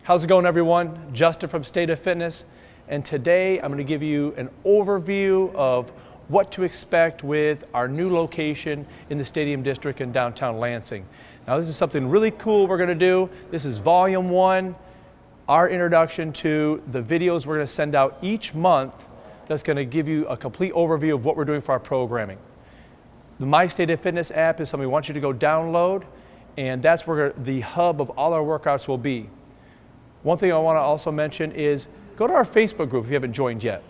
How's it going, everyone? Justin from State of Fitness, and today I'm going to give you an overview of what to expect with our new location in the Stadium District in downtown Lansing. Now, this is something really cool we're going to do. This is Volume 1, our introduction to the videos we're going to send out each month that's going to give you a complete overview of what we're doing for our programming. The My State of Fitness app is something we want you to go download, and that's where the hub of all our workouts will be. One thing I want to also mention is go to our Facebook group if you haven't joined yet.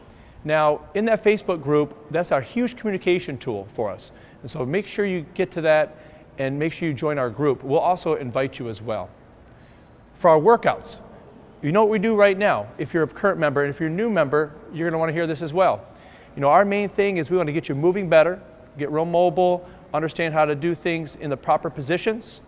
Now, in that Facebook group, that's our huge communication tool for us. And so make sure you get to that and make sure you join our group. We'll also invite you as well. For our workouts, you know what we do right now. If you're a current member and if you're a new member, you're going to want to hear this as well. You know, our main thing is we want to get you moving better, get real mobile, understand how to do things in the proper positions.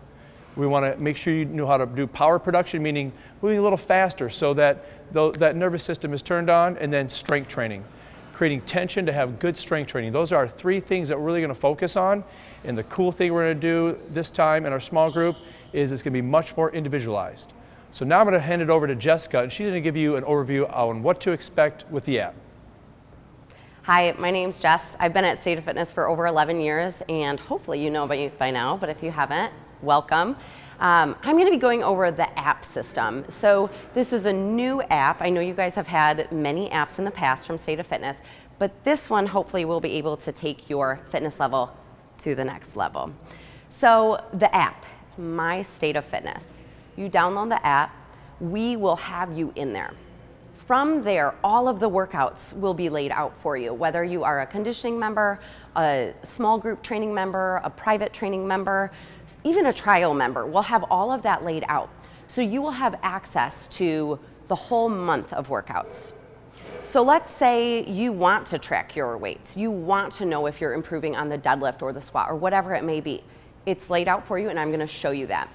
We want to make sure you know how to do power production, meaning moving a little faster so that that nervous system is turned on, and then strength training, creating tension to have good strength training. Those are our three things that we're really going to focus on. And the cool thing we're going to do this time in our small group is it's going to be much more individualized. So now I'm going to hand it over to Jessica, and she's going to give you an overview on what to expect with the app. Hi, my name's Jess. I've been at State of Fitness for over 11 years, and hopefully you know by now, but if you haven't, welcome. I'm going to be going over the app system. So this is a new app. I know you guys have had many apps in the past from State of Fitness, but this one hopefully will be able to take your fitness level to the next level. So the app, it's My State of Fitness. You download the app, we will have you in there. From there, all of the workouts will be laid out for you, whether you are a conditioning member, a small group training member, a private training member, even a trial member. We'll have all of that laid out. So you will have access to the whole month of workouts. So let's say you want to track your weights. You want to know if you're improving on the deadlift or the squat or whatever it may be. It's laid out for you, and I'm going to show you that.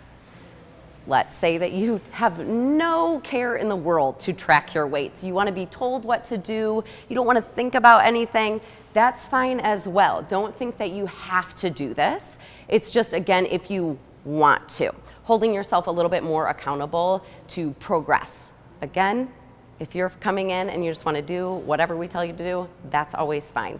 Let's say that you have no care in the world to track your weights. You want to be told what to do. You don't want to think about anything. That's fine as well. Don't think that you have to do this. It's just, again, if you want to. Holding yourself a little bit more accountable to progress. Again, if you're coming in and you just want to do whatever we tell you to do, that's always fine.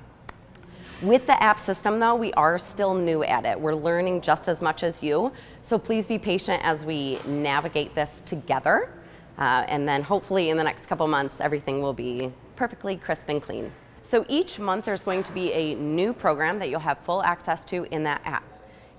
With the app system, though, we are still new at it. We're learning just as much as you, so please be patient as we navigate this together. And then hopefully in the next couple months, everything will be perfectly crisp and clean. So each month there's going to be a new program that you'll have full access to in that app.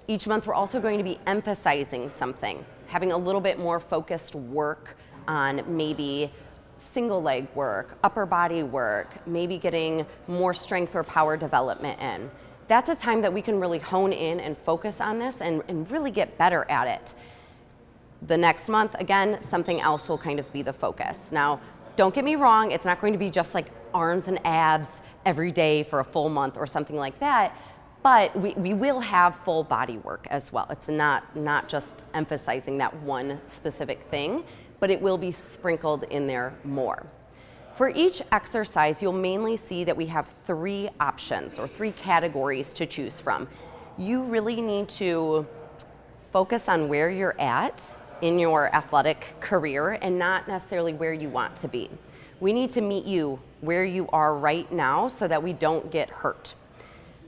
Each month we're also going to be emphasizing something, having a little bit more focused work on maybe single leg work, upper body work, maybe getting more strength or power development in. That's a time that we can really hone in and focus on this and really get better at it. The next month, again, something else will kind of be the focus. Now, don't get me wrong, it's not going to be just like arms and abs every day for a full month or something like that, but we will have full body work as well. It's not just emphasizing that one specific thing, but it will be sprinkled in there more. For each exercise, you'll mainly see that we have 3 options or 3 categories to choose from. You really need to focus on where you're at in your athletic career and not necessarily where you want to be. We need to meet you where you are right now so that we don't get hurt.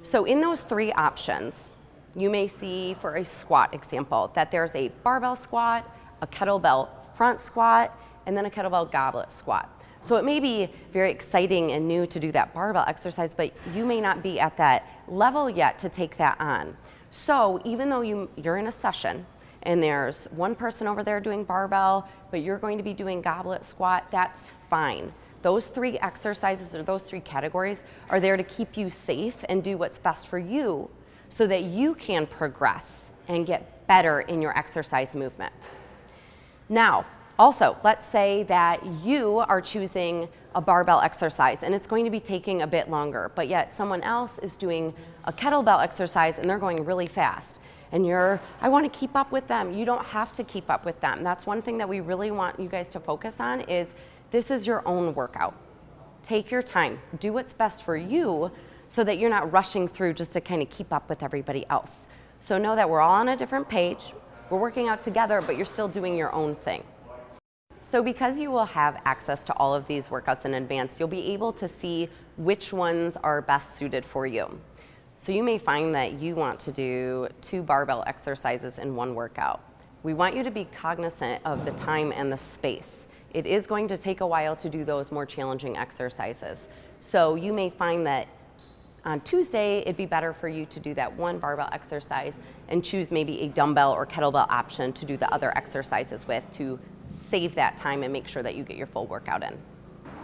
So in those 3 options, you may see, for a squat example, that there's a barbell squat, a kettlebell front squat, and then a kettlebell goblet squat. So it may be very exciting and new to do that barbell exercise, but you may not be at that level yet to take that on. So even though you're in a session and there's one person over there doing barbell, but you're going to be doing goblet squat, that's fine. Those 3 exercises or those 3 categories are there to keep you safe and do what's best for you so that you can progress and get better in your exercise movement. Now, also, let's say that you are choosing a barbell exercise and it's going to be taking a bit longer, but yet someone else is doing a kettlebell exercise and they're going really fast. And I want to keep up with them. You don't have to keep up with them. That's one thing that we really want you guys to focus on is this is your own workout. Take your time, do what's best for you so that you're not rushing through just to kind of keep up with everybody else. So know that we're all on a different page. We're working out together, but you're still doing your own thing. So because you will have access to all of these workouts in advance, you'll be able to see which ones are best suited for you. So you may find that you want to do 2 barbell exercises in one workout. We want you to be cognizant of the time and the space. It is going to take a while to do those more challenging exercises. So you may find that on Tuesday, it'd be better for you to do that 1 barbell exercise and choose maybe a dumbbell or kettlebell option to do the other exercises with to save that time and make sure that you get your full workout in.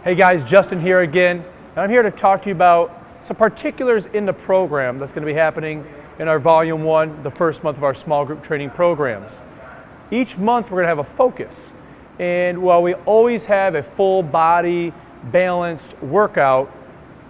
Hey guys, Justin here again, and I'm here to talk to you about some particulars in the program that's going to be happening in our Volume 1, the first month of our small group training programs. Each month we're going to have a focus, and while we always have a full body balanced workout,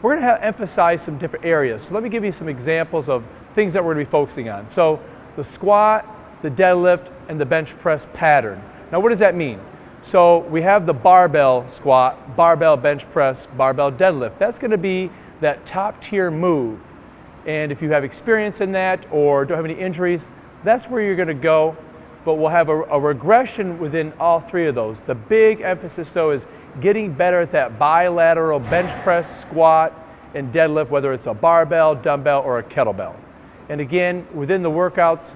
we're going to emphasize some different areas. So let me give you some examples of things that we're going to be focusing on. So the squat, the deadlift, and the bench press pattern. Now what does that mean? So we have the barbell squat, barbell bench press, barbell deadlift. That's going to be that top tier move. And if you have experience in that or don't have any injuries, that's where you're going to go. But we'll have a regression within all 3 of those. The big emphasis though is getting better at that bilateral bench press, squat, and deadlift, whether it's a barbell, dumbbell, or a kettlebell. And again, within the workouts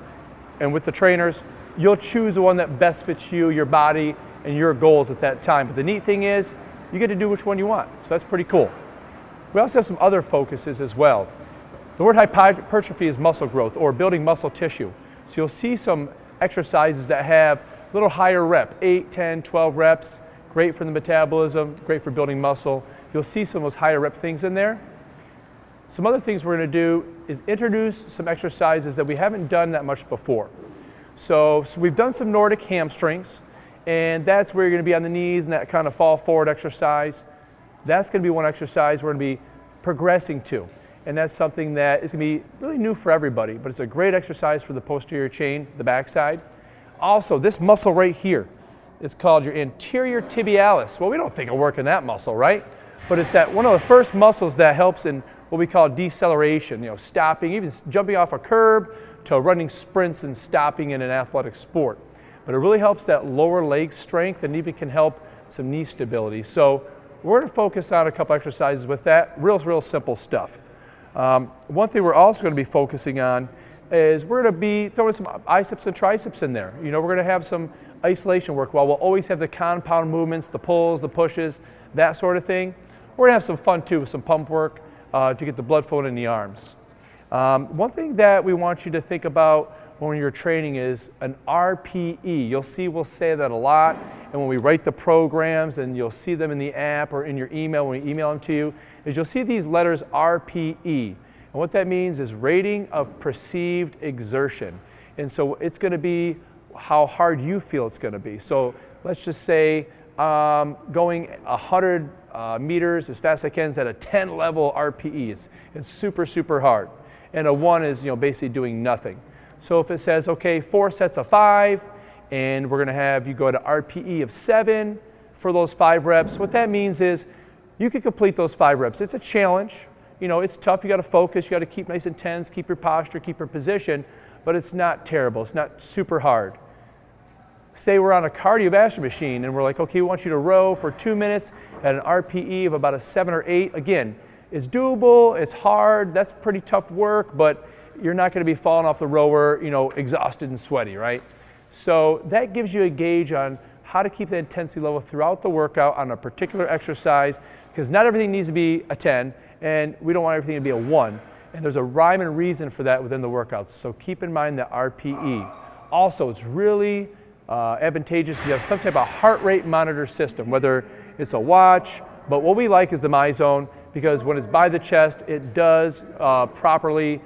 and with the trainers, you'll choose the one that best fits you, your body, and your goals at that time. But the neat thing is, you get to do which one you want. So that's pretty cool. We also have some other focuses as well. The word hypertrophy is muscle growth or building muscle tissue. So you'll see some exercises that have a little higher rep, 8, 10, 12 reps, great for the metabolism, great for building muscle. You'll see some of those higher rep things in there. Some other things we're going to do is introduce some exercises that we haven't done that much before. So we've done some Nordic hamstrings, and that's where you're going to be on the knees and that kind of fall forward exercise. That's going to be one exercise we're going to be progressing to. And that's something that is going to be really new for everybody, but it's a great exercise for the posterior chain, the backside. Also, this muscle right here, it's called your anterior tibialis. Well, we don't think of working that muscle, right? But it's that one of the first muscles that helps in what we call deceleration, stopping, even jumping off a curb to running sprints and stopping in an athletic sport. But it really helps that lower leg strength and even can help some knee stability. So we're going to focus on a couple exercises with that, real simple stuff. One thing we're also going to be focusing on is we're going to be throwing some biceps and triceps in there. We're going to have some isolation work. While we'll always have the compound movements, the pulls, the pushes, that sort of thing, we're going to have some fun too with some pump work to get the blood flowing in the arms. One thing that we want you to think about when you're training is an RPE. You'll see we'll say that a lot, and when we write the programs, and you'll see them in the app or in your email when we email them to you, is you'll see these letters RPE. And what that means is rating of perceived exertion. And so it's going to be how hard you feel it's going to be. So let's just say going 100 meters as fast as I can is at a 10 level RPE. It's super hard. And a 1 is basically doing nothing. So if it says, okay, 4 sets of 5, and we're going to have you go to RPE of 7 for those 5 reps, what that means is you can complete those 5 reps. It's a challenge. It's tough. You got to focus. You got to keep nice and tense, keep your posture, keep your position, but it's not terrible. It's not super hard. Say we're on a cardiovascular machine, and we're like, okay, we want you to row for 2 minutes at an RPE of about a 7 or 8. Again, it's doable. It's hard. That's pretty tough work, but you're not going to be falling off the rower, exhausted and sweaty, right? So that gives you a gauge on how to keep the intensity level throughout the workout on a particular exercise, because not everything needs to be a 10, and we don't want everything to be a 1. And there's a rhyme and reason for that within the workouts. So keep in mind the RPE. Also, it's really advantageous to have some type of heart rate monitor system, whether it's a watch, but what we like is the MyZone, because when it's by the chest, it does properly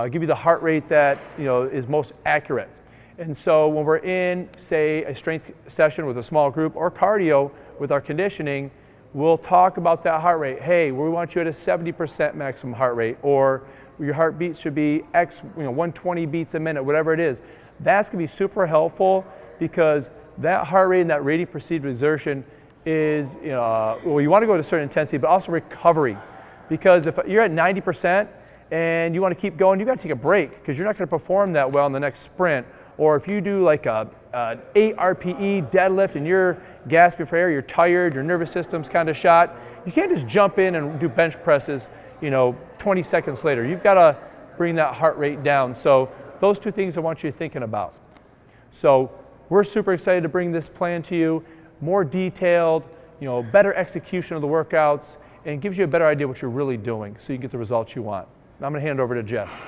give you the heart rate that is most accurate. And so when we're in, say, a strength session with a small group or cardio with our conditioning, we'll talk about that heart rate. Hey, we want you at a 70% maximum heart rate, or your heartbeat should be X, 120 beats a minute, whatever it is. That's going to be super helpful, because that heart rate and that rating perceived exertion is, well, you want to go to a certain intensity, but also recovery. Because if you're at 90% and you want to keep going, you got to take a break, because you're not going to perform that well in the next sprint. Or if you do like a 8 RPE deadlift and you're gasping for air, you're tired, your nervous system's kind of shot, you can't just jump in and do bench presses, 20 seconds later. You've got to bring that heart rate down. So those two things I want you thinking about. So we're super excited to bring this plan to you, more detailed, better execution of the workouts, and gives you a better idea what you're really doing so you get the results you want. Now I'm going to hand it over to Jess.